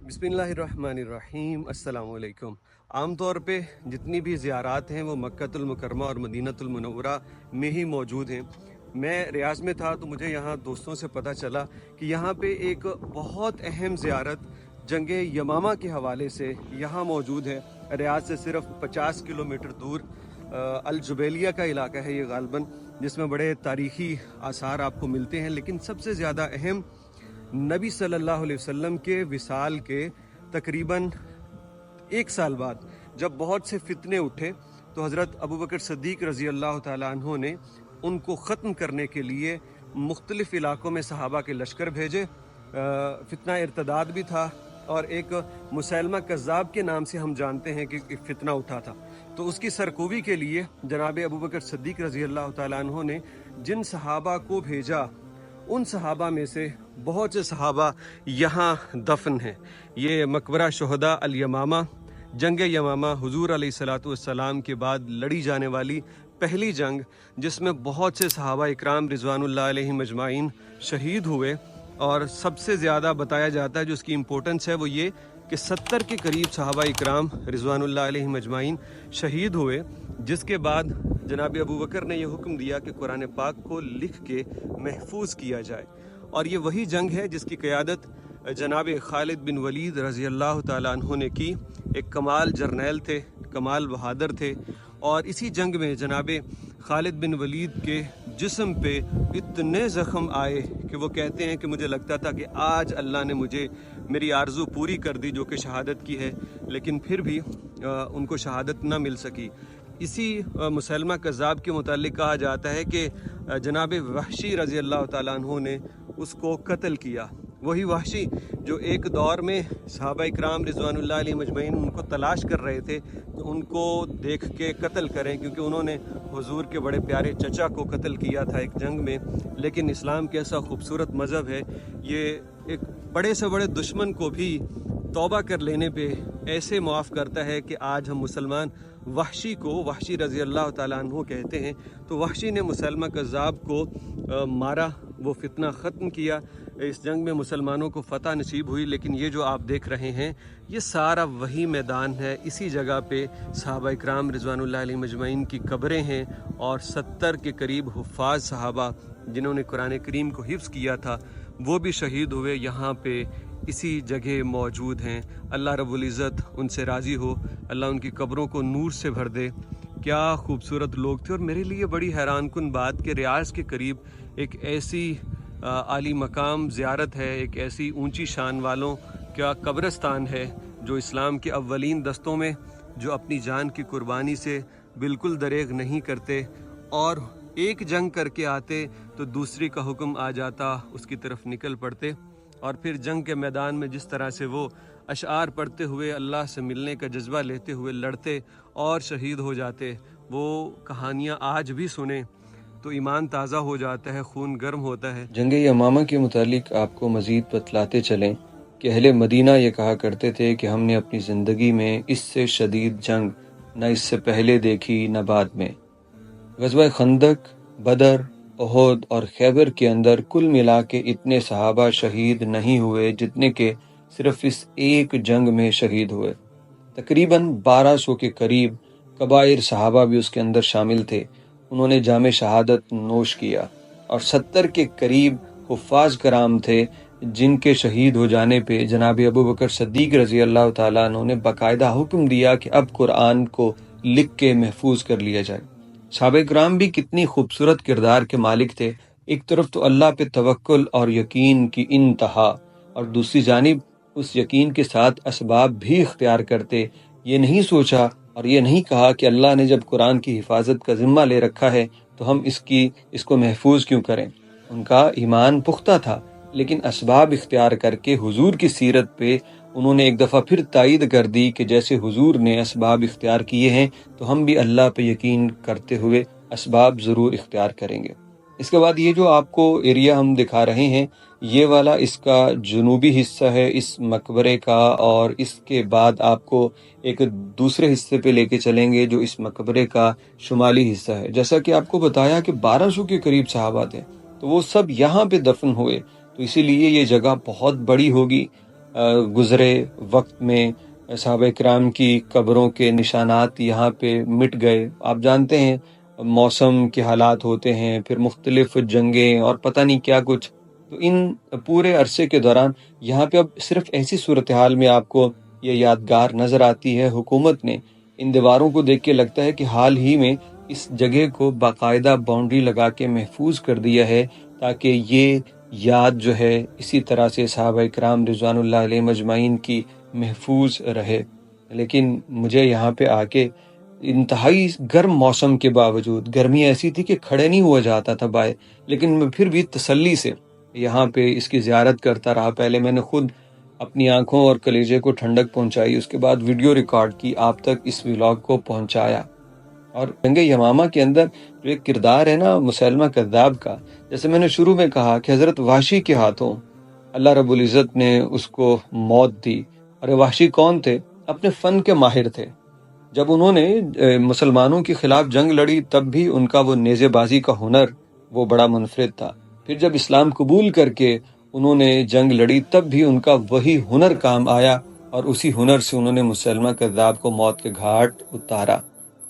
बिस्मिल्लाहिर्रहमानिर्रहीम। अस्सलाम वालेकुम। आम तौर पे जितनी भी ज़ियारात हैं वो मक्कतुल मुकर्रमा और मदीनतुल मुनव्वरा में ही मौजूद हैं। मैं रियाज़ में था तो मुझे यहाँ दोस्तों से पता चला कि यहाँ पे एक बहुत अहम ज़ियारत जंग यमामा के हवाले से यहाँ मौजूद है। रियाज़ से सिर्फ 50 किलोमीटर दूर अल जुबैलिया का इलाका है ये गालबन, जिसमें बड़े तारीख़ी आसार आपको मिलते हैं। लेकिन सबसे ज़्यादा अहम नबी सल्लल्लाहु अलैहि वसल्लम के विसाल के तकरीबन 1 साल बाद जब बहुत से फितने उठे तो हज़रत अबू बकर सिद्दीक़ रज़ी अल्लाह ताला अन्हु ने उनको ख़त्म करने के लिए मुख्तलिफ़ इलाकों में सहाबा के लश्कर भेजे। फितना इर्तदाद भी था और एक मुसैलमा कज़्ज़ाब के नाम से हम जानते हैं कि एक फितना उठा था। तो उसकी सरकोबी के लिए जनाब अबू बकर सिद्दीक़ रज़ी अल्लाह ताला अन्हु ने जिन सहाबा को भेजा उन सहाबा में से बहुत से सहाबा यहाँ दफन हैं। ये मकबरा शुहदा अल यमामा, जंग यमामा हुजूर अलैहिस्सलातु वस्सलाम के बाद लड़ी जाने वाली पहली जंग, जिसमें बहुत से सहाबा इकराम रिज़वानुल्लाह अलैहिम अजमाइन शहीद हुए। और सबसे ज़्यादा बताया जाता है जो उसकी इम्पोर्टेंस है वो ये कि 70 के करीब सहाबा इकराम रिज़वानुल्लाह अलैहिम अजमाइन शहीद हुए। जिसके बाद जनाब अबू बकर ने यह हुक्म दिया कि कुरान पाक को लिख के महफूज किया जाए। और ये वही जंग है जिसकी क़यादत जनाब खालिद बिन वलीद रज़ी अल्लाह ताला अन्हु ने की। एक कमाल जर्नैल थे, कमाल बहादुर थे। और इसी जंग में जनाब खालिद बिन वलीद के जिस्म पे इतने ज़ख्म आए कि वो कहते हैं कि मुझे लगता था कि आज अल्लाह ने मुझे मेरी आरज़ू पूरी कर दी जो कि शहादत की है, लेकिन फिर भी उनको शहादत ना मिल सकी। इसी मुसैलमा कज़्ज़ाब के मुतालिक कहा जाता है कि जनाब वहशी रज़ी अल्लाह ताला अन्हु ने उसको कत्ल किया। वही वहशी जो एक दौर में सहाबा इकराम रिज़वानुल्लाह अलैहिम अजमईन उनको तलाश कर रहे थे कि उनको देख के कत्ल करें, क्योंकि उन्होंने हुजूर के बड़े प्यारे चचा को कत्ल किया था एक जंग में। लेकिन इस्लाम के ऐसा खूबसूरत मज़हब है, ये एक बड़े से बड़े दुश्मन को भी तौबा कर लेने पे ऐसे मुआफ़ करता है कि आज हम मुसलमान वहशी को, वहशी रज़ी अल्लाह ताला अन्हु कहते हैं, तो वहशी ने मुसलमा कज़्ज़ाब को मारा, वो फितना ख़त्म किया। इस जंग में मुसलमानों को फ़तह नसीब हुई। लेकिन ये जो आप देख रहे हैं ये सारा वही मैदान है। इसी जगह पे सहाबा इकराम रिज़वानुल्लाह अलैहिम अजमईन की कब्रें हैं और 70 के करीब हुफ़ाज़ सहाबा जिन्होंने कुरान करीम को हिफ्ज़ किया था वो भी शहीद हुए, यहाँ पे इसी जगह मौजूद हैं। अल्लाह रब्बुल इज़्ज़त उनसे राज़ी हो, अल्लाह उनकी कब्रों को नूर से भर दे। क्या खूबसूरत लोग थे। और मेरे लिए बड़ी हैरान कुन बात कि रियाज़ के करीब एक ऐसी आली मकाम ज़ियारत है, एक ऐसी ऊंची शान वालों का कब्रस्तान है जो इस्लाम के अव्वलीन दस्तों में, जो अपनी जान की कुर्बानी से बिल्कुल दरेग नहीं करते और एक जंग करके आते तो दूसरी का हुक्म आ जाता, उसकी तरफ निकल पड़ते और फिर जंग के मैदान में जिस तरह से वो अशआर पढ़ते हुए अल्लाह से मिलने का जज्बा लेते हुए लड़ते और शहीद हो जाते, वो कहानियाँ आज भी सुने तो ईमान ताज़ा हो जाता है, खून गर्म होता है। जंग यमामा के मुतालिक आपको मज़ीद बतलाते चलें कि अहले मदीना ये कहा करते थे कि हमने अपनी ज़िंदगी में इससे शदीद जंग न इससे पहले देखी न बाद में। ग़ज़वा खंदक, बदर, उहद और खैबर के अंदर कुल मिला के इतने सहाबा शहीद नहीं हुए जितने के सिर्फ इस एक जंग में शहीद हुए। तकरीबन 1200 के करीब कबाइर सहाबा भी उसके अंदर शामिल थे, उन्होंने जामे शहादत नोश किया। और 70 के करीब हुफ़ाज़ कराम थे जिनके शहीद हो जाने पे जनाब अबू बकर सिद्दीक़ रज़ी अल्लाह ताला अन्हु ने बाकायदा हुक्म दिया कि अब कुरान को लिख के महफूज कर लिया जाए। सहाबा इकराम भी कितनी खूबसूरत किरदार के मालिक थे। एक तरफ तो अल्लाह पे तवक्कुल और यकीन की इंतहा, और दूसरी जानिब उस यकीन के साथ असबाब भी इख्तियार करते। ये नहीं सोचा और ये नहीं कहा कि अल्लाह ने जब कुरान की हिफाजत का ज़िम्मा ले रखा है तो हम इसको महफूज क्यों करें। उनका ईमान पुख्ता था, लेकिन असबाब इख्तियार करके हुजूर की सीरत पे उन्होंने एक दफ़ा फिर तायद कर दी कि जैसे हुजूर ने असबाब इख्तियार किए हैं तो हम भी अल्लाह पे यकीन करते हुए असबाब ज़रूर इख्तियार करेंगे। इसके बाद ये जो आपको एरिया हम दिखा रहे हैं ये वाला इसका जुनूबी हिस्सा है इस मकबरे का, और इसके बाद आपको एक दूसरे हिस्से पे लेके चलेंगे जो इस मकबरे का शुमाली हिस्सा है। जैसा कि आपको बताया कि 1200 के करीब सहाबा थे तो वो सब यहाँ पे दफन हुए, तो इसीलिए ये जगह बहुत बड़ी होगी। गुज़रे वक्त में सहाबा किराम की कब्रों के निशानात यहाँ पे मिट गए। आप जानते हैं मौसम के हालात होते हैं, फिर मुख्तलिफ जंगें और पता नहीं क्या कुछ। तो इन पूरे अरसे के दौरान यहाँ पे अब सिर्फ ऐसी सूरत हाल में आपको ये यादगार नज़र आती है। हुकूमत ने इन दीवारों को देख के लगता है कि हाल ही में इस जगह को बाकायदा बाउंड्री लगा के महफूज कर दिया है, ताकि ये याद जो है इसी तरह से सहाबा किराम रिज़वानुल्लाह अलैहिम अजमाइन की महफूज रहे। लेकिन मुझे यहाँ पे आके इंतहाई गर्म मौसम के बावजूद, गर्मी ऐसी थी कि खड़े नहीं हुआ जाता था बाहर, लेकिन मैं फिर भी तसल्ली से यहाँ पे इसकी ज़ियारत करता रहा। पहले मैंने खुद अपनी आंखों और कलेजे को ठंडक पहुँचाई, उसके बाद वीडियो रिकॉर्ड की, आप तक इस व्लॉग को पहुँचाया। और जंग यमामा के अंदर जो एक किरदार है ना मुसैलमा कज़्ज़ाब का, जैसे मैंने शुरू में कहा कि हज़रत वाशी के हाथों अल्लाह रब्बुल इज़्ज़त ने उसको मौत दी। और वाशी कौन थे? अपने फ़न के माहिर थे। जब उन्होंने मुसलमानों के खिलाफ जंग लड़ी तब भी उनका वो नेज़ेबाजी का हुनर वो बड़ा मुनफरिद था। फिर जब इस्लाम कबूल करके उन्होंने जंग लड़ी तब भी उनका वही हुनर काम आया, और उसी हुनर से उन्होंने मुसैलमा कज़्ज़ाब को मौत के घाट उतारा।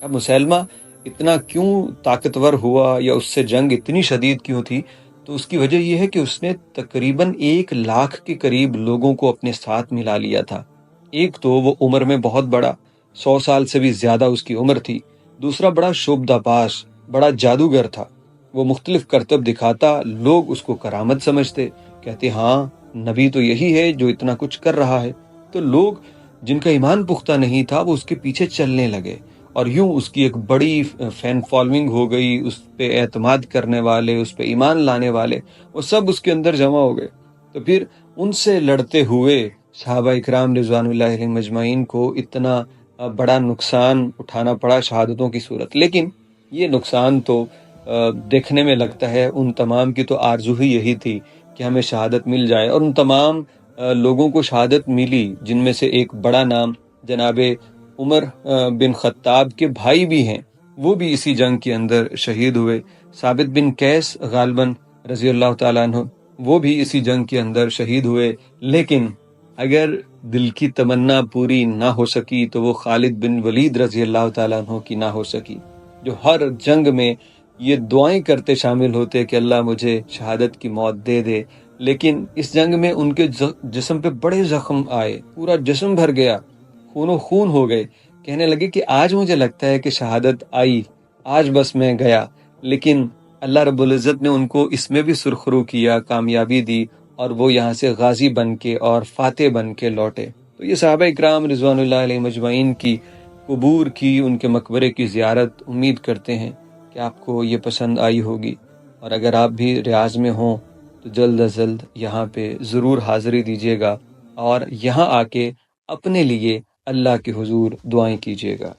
अब मुसैलमा इतना क्यों ताकतवर हुआ या उससे जंग इतनी शदीद क्यों थी? तो उसकी वजह यह है कि उसने तकरीबन 1 लाख के करीब लोगों को अपने साथ मिला लिया था। एक तो वो उम्र में बहुत बड़ा, 100 साल से भी ज़्यादा उसकी उम्र थी। दूसरा बड़ा शोबदाबाज, बड़ा जादूगर था। वो मुख्तलिफ करतब दिखाता, लोग उसको करामत समझते, कहते हाँ नबी तो यही है जो इतना कुछ कर रहा है। तो लोग जिनका ईमान पुख्ता नहीं था वो उसके पीछे चलने लगे, और यूं उसकी एक बड़ी फैन फॉलोइंग हो गई। उस पे एतमाद करने वाले, उस पे ईमान लाने वाले, वो सब उसके अंदर जमा हो गए। तो फिर उनसे लड़ते हुए सहाबा इकराम रिज़वानुल्लाह अलैहिम अजमाइन को इतना बड़ा नुकसान उठाना पड़ा शहादतों की सूरत। लेकिन ये नुकसान तो देखने में लगता है उन तमाम की तो आरज़ू ही यही थी कि हमें शहादत मिल जाए, और उन तमाम लोगों को शहादत मिली, जिनमें से एक बड़ा नाम जनाबे उमर बिन खत्ताब के भाई भी हैं, वो भी इसी जंग के अंदर शहीद हुए। साबित बिन कैस गालिबन रज़ी अल्लाह ताला अन्हु, वो भी इसी जंग के अंदर शहीद हुए। लेकिन अगर दिल की तमन्ना पूरी ना हो सकी तो वो खालिद बिन वलीद रज़ी अल्लाह ताला अन्हु की ना हो सकी, जो हर जंग में ये दुआएं करते शामिल होते कि अल्लाह मुझे शहादत की मौत दे दे। लेकिन इस जंग में उनके जिस्म पे बड़े जख्म आए, पूरा जिस्म भर गया, खूनो खून हो गए। कहने लगे कि आज मुझे लगता है कि शहादत आई, आज बस मैं गया। लेकिन अल्लाह रब्बुल इज़्ज़त ने उनको इसमें भी सुरखरू किया, कामयाबी दी, और वो यहाँ से गाजी बन के और फातेह बन के लौटे। तो ये सहाबा इकराम रिज़वानुल्लाह अलैहिम अजमाइन की कुबूर की, उनके मकबरे की ज़ियारत उम्मीद करते हैं कि आपको ये पसंद आई होगी। और अगर आप भी रियाज़ में हों तो जल्द अज जल्द यहाँ पे ज़रूर हाज़िरी दीजिएगा, और यहाँ आके अपने लिए अल्लाह के हुजूर दुआएं कीजिएगा।